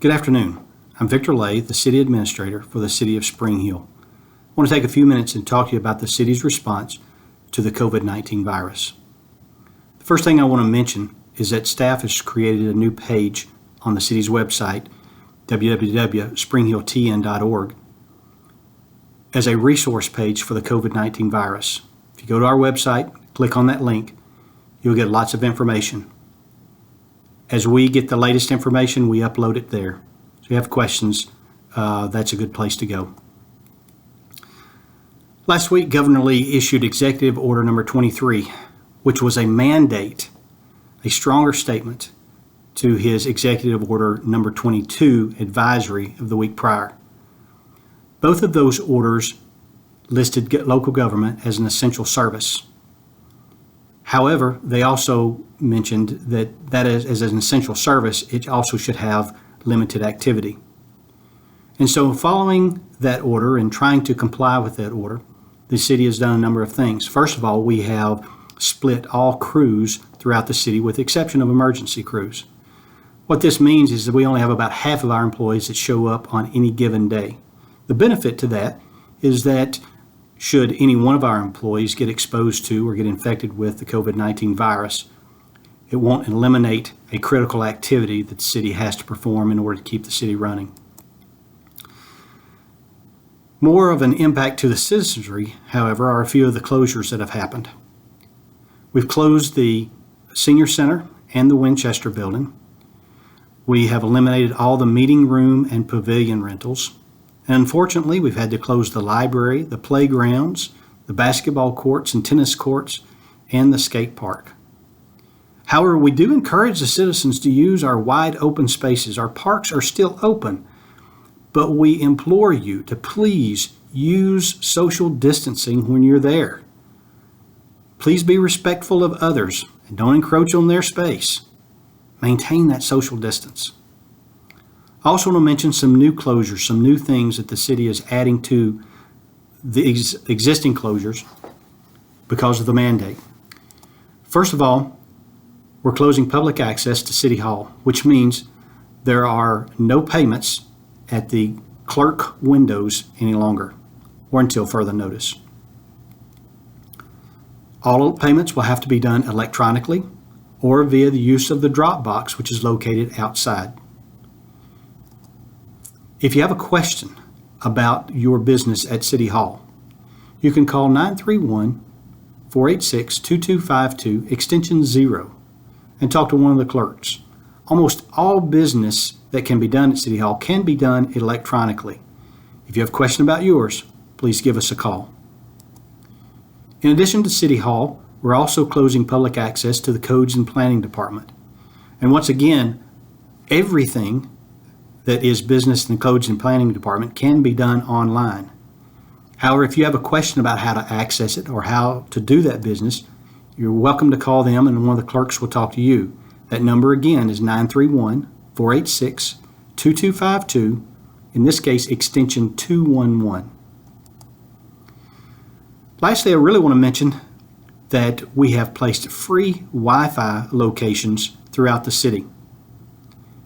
Good afternoon. I'm Victor Lay, the City Administrator for the City of Spring Hill. I want to take a few minutes and talk to you about the city's response to the COVID-19 virus. The first thing I want to mention is that staff has created a new page on the city's website, www.springhilltn.org, as a resource page for the COVID-19 virus. If you go to our website, click on that link, you'll get lots of information. As we get the latest information, we upload it there. So if you have questions, that's a good place to go. Last week, Governor Lee issued Executive Order number 23, which was a mandate, a stronger statement to his Executive Order number 22 advisory of the week prior. Both of those orders listed local government as an essential service. However, they also mentioned that as an essential service, it also should have limited activity. And so following that order and trying to comply with that order, the city has done a number of things. First of all, we have split all crews throughout the city with the exception of emergency crews. What this means is that we only have about half of our employees that show up on any given day. The benefit to that is that should any one of our employees get exposed to or get infected with the COVID-19 virus, it won't eliminate a critical activity that the city has to perform in order to keep the city running. More of an impact to the citizenry, however, are a few of the closures that have happened. We've closed the Senior Center and the Winchester building. We have eliminated all the meeting room and pavilion rentals. And unfortunately, we've had to close the library, the playgrounds, the basketball courts and tennis courts, and the skate park. However, we do encourage the citizens to use our wide open spaces. Our parks are still open, but we implore you to please use social distancing when you're there. Please be respectful of others and don't encroach on their space. Maintain that social distance. I also want to mention some new closures, some new things that the city is adding to the existing closures because of the mandate. First of all, we're closing public access to City Hall, which means there are no payments at the clerk windows any longer or until further notice. All payments will have to be done electronically or via the use of the drop box, which is located outside. If you have a question about your business at City Hall, you can call 931-486-2252, extension 0, and talk to one of the clerks. Almost all business that can be done at City Hall can be done electronically. If you have a question about yours, please give us a call. In addition to City Hall, we're also closing public access to the Codes and Planning Department. And once again, everything that is business in the Codes and Planning Department can be done online. However, if you have a question about how to access it or how to do that business, you're welcome to call them and one of the clerks will talk to you. That number again is 931-486-2252, in this case extension 211. Lastly, I really want to mention that we have placed free Wi-Fi locations throughout the city.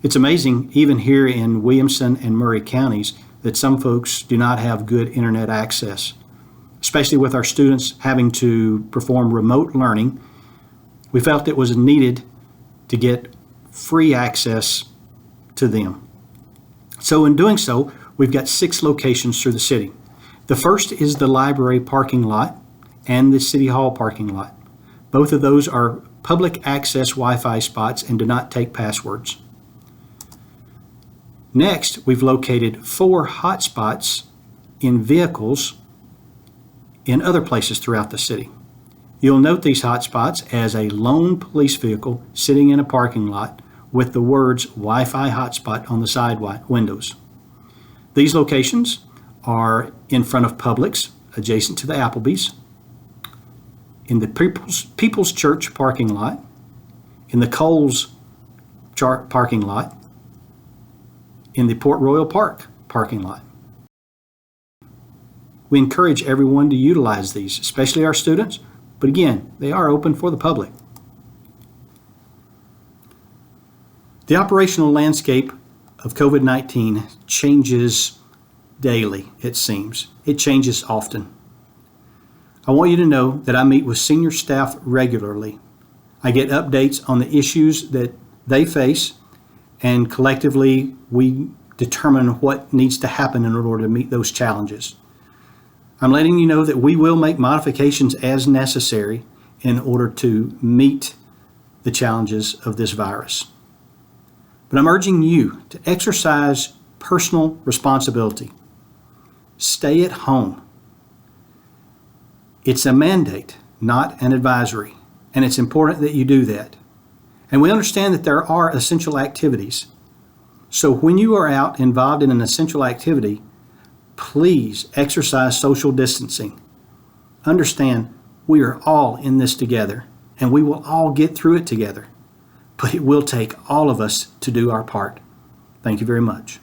It's amazing, even here in Williamson and Murray counties, that some folks do not have good internet access, especially with our students having to perform remote learning. We felt it was needed to get free access to them. So in doing so, we've got 6 locations through the city. The first is the library parking lot and the City Hall parking lot. Both of those are public access Wi-Fi spots and do not take passwords. Next, we've located 4 hotspots in vehicles in other places throughout the city. You'll note these hotspots as a lone police vehicle sitting in a parking lot with the words Wi-Fi hotspot on the side windows. These locations are in front of Publix, adjacent to the Applebee's, in the People's Church parking lot, in the Kohl's parking lot, in the Port Royal Park parking lot. We encourage everyone to utilize these, especially our students, but again, they are open for the public. The operational landscape of COVID-19 changes daily, it seems. It changes often. I want you to know that I meet with senior staff regularly. I get updates on the issues that they face, and collectively we determine what needs to happen in order to meet those challenges. I'm letting you know that we will make modifications as necessary in order to meet the challenges of this virus. But I'm urging you to exercise personal responsibility. Stay at home. It's a mandate, not an advisory, and it's important that you do that. And we understand that there are essential activities. So when you are out involved in an essential activity, please exercise social distancing. Understand we are all in this together, and we will all get through it together. But it will take all of us to do our part. Thank you very much.